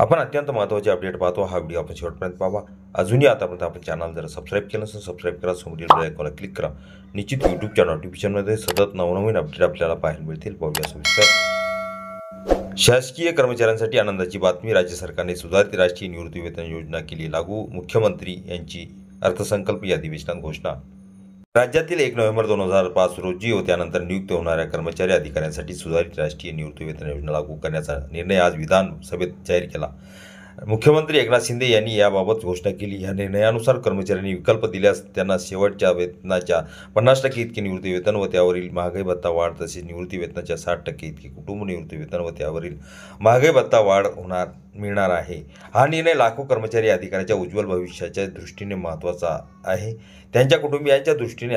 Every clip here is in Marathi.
आपण अत्यंत महत्त्वाचे अपडेट पाहतो। हा व्हिडिओ आपण शेवटपर्यंत पाहा। अजूनही आतापर्यंत आपण चॅनल जर सबस्क्राईब केलं नसेल सबस्क्राईब करा, समोरील बेल आयकॉनला क्लिक करा। निश्चित यूट्यूबच्या नोटिफिकेशनमध्ये सतत नवनवीन अपडेट आपल्याला पाहायला मिळतील। पाहूया सविस्तर। शासकीय कर्मचाऱ्यांसाठी आनंदाची बातमी। राज्य सरकारने सुधारित राष्ट्रीय निवृत्ती वेतन योजना केली लागू। मुख्यमंत्री यांची अर्थसंकल्पीय अधिवेशनात घोषणा। राज्यातील 1 नोव्हेंबर 2005 रोजी व त्यानंतर नियुक्त होणाऱ्या कर्मचारी अधिकाऱ्यांसाठी सुधारित राष्ट्रीय निवृत्ती वेतन योजना लागू करण्याचा निर्णय आज विधानसभेत जाहीर केला। मुख्यमंत्री एकनाथ शिंदे यांनी याबाबत घोषणा केली। या निर्णयानुसार कर्मचाऱ्यांनी विकल्प दिल्यास त्यांना शेवटच्या वेतनाच्या 50% इतके निवृत्ती वेतन व त्यावरील महागाई भत्ता वाढ, तसेच निवृत्ती वेतनाच्या 60% इतके कुटुंब निवृत्ती वेतन व त्यावरील महागाई भत्ता वाढ मिळणार आहे। हा निर्णय लाखो कर्मचारी अधिकाऱ्यांच्या उज्ज्वल भविष्याच्या दृष्टीने महत्त्वाचा आहे। त्यांच्या कुटुंबियांच्या दृष्टीने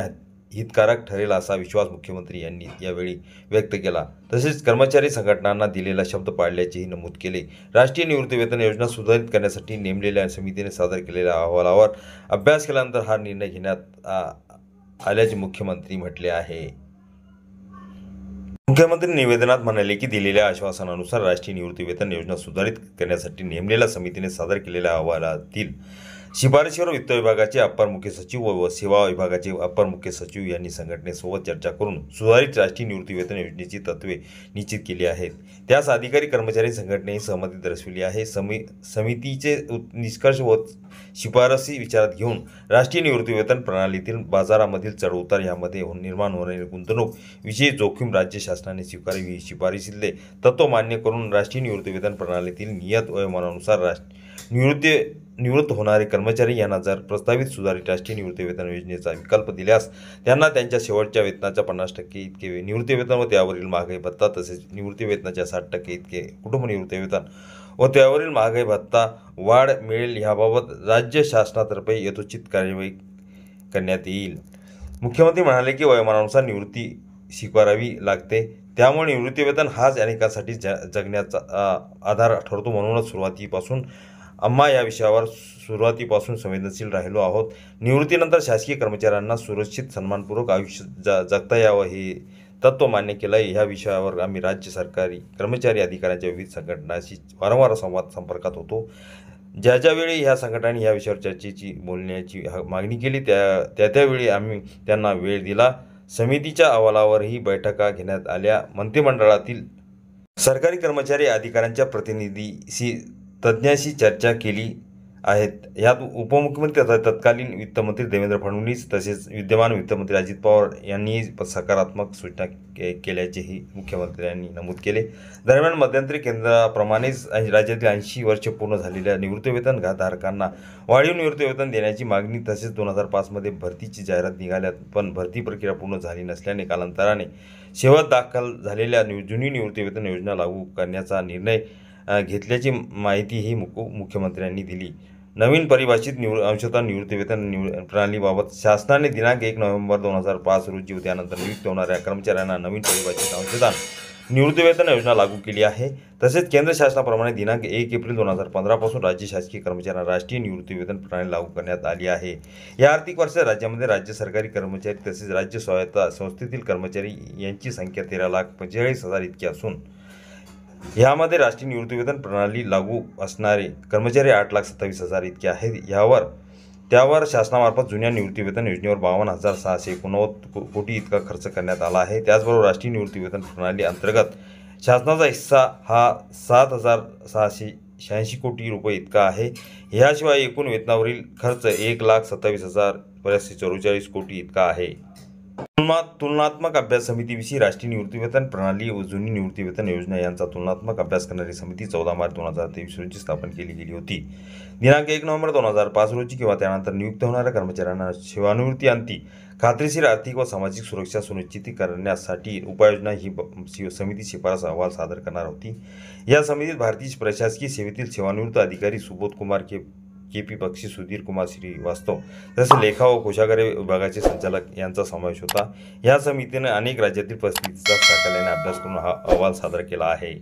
हितकारक ठरेल असा विश्वास मुख्यमंत्री यांनी यावेळी व्यक्त केला। तसेच कर्मचारी संघटनांना दिलेला शब्द पाळल्याचेही नमूद केले। राष्ट्रीय निवृत्ती वेतन योजना सुधारित करण्यासाठी नेमलेल्या समितीने सादर केलेल्या अहवालावर अभ्यास केल्यानंतर हा निर्णय घेण्यात आल्याचे मुख्यमंत्री म्हटले आहे। मुख्यमंत्री निवेदनात म्हणाले की दिलेल्या आश्वासनानुसार राष्ट्रीय निवृत्ती वेतन योजना सुधारित करण्यासाठी नेमलेल्या समितीने सादर केलेल्या अहवालातील शिफारशीवर वित्त विभागाचे अप्पर मुख्य सचिव व सेवा विभागाचे अप्पर मुख्य सचिव यांनी संघटनेसोबत चर्चा करून सुधारित राष्ट्रीय निवृत्ती वेतन योजनेची तत्त्वे निश्चित केली आहेत। त्यास अधिकारी कर्मचारी संघटनेने सहमती दर्शवली आहे। समितीचे निष्कर्ष व शिफारसी विचारात घेऊन राष्ट्रीय निवृत्ती वेतन प्रणालीतील बाजारामधील चढउतार यामध्ये निर्माण होणारी गुंतवणूक विषयी जोखीम राज्य शासनाने स्वीकारावी। शिफारशीतले तत्व मान्य करून राष्ट्रीय निवृत्ती वेतन प्रणालीतील नियत वयोमानानुसार निवृत्त होणारे कर्मचारी यांना जर प्रस्तावित सुधारित राष्ट्रीय निवृत्ती वेतन योजनेचा विकल्प दिल्यास त्यांना त्यांच्या शेवटच्या वेतनाच्या 50% इतके निवृत्ती वेतन व त्यावरील महागाई भत्ता, तसेच निवृत्ती वेतनाच्या 60% इतके कुटुंब निवृत्ती वेतन व त्यावरील महागाई भत्ता वाढ मिळेल। याबाबत राज्य शासनातर्फे यथोचित कार्यवाही करण्यात येईल। मुख्यमंत्री म्हणाले की वयोमानानुसार निवृत्ती स्वीकारावी लागते, त्यामुळे निवृत्ती वेतन हाच अनेकांसाठी जगण्याचा आधार ठरतो। म्हणूनच आम्हा या विषयावर सुरुवातीपासून संवेदनशील राहिलो आहोत। निवृत्तीनंतर शासकीय कर्मचाऱ्यांना सुरक्षित सन्मानपूर्वक आयुष्य जगता यावं हे तत्व मान्य केलं आहे। ह्या विषयावर आम्ही राज्य सरकारी कर्मचारी अधिकाऱ्यांच्या विविध संघटनांशी वारंवार संपर्कात होतो। ज्यावेळी ह्या संघटनांनी ह्या विषयावर चर्चेची बोलण्याची मागणी केली त्यावेळी आम्ही त्यांना वेळ दिला। समितीच्या अहवालावरही बैठका घेण्यात आल्या। मंत्रिमंडळातील सरकारी कर्मचारी अधिकाऱ्यांच्या प्रतिनिधीशी तज्ज्ञांशी चर्चा केली आहेत। यात उपमुख्यमंत्री तथा तत्कालीन वित्तमंत्री देवेंद्र फडणवीस तसेच विद्यमान वित्तमंत्री अजित पवार यांनी सकारात्मक सूचना केल्याचेही मुख्यमंत्र्यांनी नमूद केले। दरम्यान मध्यंतरी केंद्राप्रमाणेच राज्यातील 80 वर्षे पूर्ण झालेल्या निवृत्तीवेतन धारकांना वाढीव निवृत्तीवेतन देण्याची मागणी, तसेच 2005 मध्ये भरतीची जाहिरात निघाल्यात पण भरती प्रक्रिया पूर्ण झाली नसल्याने कालांतराने सेवेत दाखल झालेल्या जुनी निवृत्तीवेतन योजना लागू करण्याचा निर्णय घेतल्याची माहितीही मुख्यमंत्र्यांनी दिली। नवीन परिभाषित अंशतः निवृत्तीवेतन प्रणालीबाबत शासनाने दिनांक 1 नोव्हेंबर 2005 रोजी व त्यानंतर नियुक्त होणाऱ्या कर्मचाऱ्यांना नवीन परिभाषित अंशतः निवृत्तीवेतन योजना लागू केली आहे। तसेच केंद्र शासनाप्रमाणे दिनांक 1 एप्रिल 2015 पासून राज्य शासकीय कर्मचाऱ्यांना राष्ट्रीय निवृत्ती वेतन प्रणाली लागू करण्यात आली आहे। या आर्थिक वर्षात राज्यामध्ये राज्य सरकारी कर्मचारी तसेच राज्य स्वायत्त संस्थेतील कर्मचारी यांची संख्या 13,45,000 इतकी असून यामध्ये राष्ट्रीय निवृत्ती वेतन प्रणाली लागू असणारे कर्मचारी 8,27,000 इतके आहेत। त्यावर शासनामार्फत जुन्या निवृत्ती वेतन योजनेवर 52,689 कोटी इतका खर्च करण्यात आला आहे। त्याचबरोबर राष्ट्रीय निवृत्ती वेतन प्रणाली अंतर्गत शासनाचा हिस्सा हा 7,686 कोटी रुपये इतका आहे। याशिवाय एकूण वेतनावरील खर्च 1,27,544 कोटी इतका आहे। तुलनात्मक अभ्यास समितीविषयी राष्ट्रीय निवृत्ती वेतन प्रणाली व जुनी निवृत्ती वेतन योजना यांचा तुलनात्मक अभ्यास करणारी समिती 14 मार्च 2023 रोजी स्थापन केली गेली होती। दिनांक 1 नोव्हेंबर 2005 रोजी किंवा त्यानंतर नियुक्त होणाऱ्या कर्मचाऱ्यांना सेवानिवृत्तीअंती खात्रीशीर आर्थिक व सामाजिक सुरक्षा सुनिश्चित करण्यासाठी उपाययोजना ही समिती शिफारस अहवाल सादर करणार होती। या समितीत भारतीय प्रशासकीय सेवेतील सेवानिवृत्त अधिकारी सुबोध कुमार के.पी. बक्षी, सुधीर कुमार श्रीवास्तव तसेच लेखा व कोषागार विभागाचे संचालक यांचा समावेश होता। या समितीने अनेक राज्यातील परिस्थितीचा साकल्याने अभ्यास करून हा अहवाल सादर केला आहे।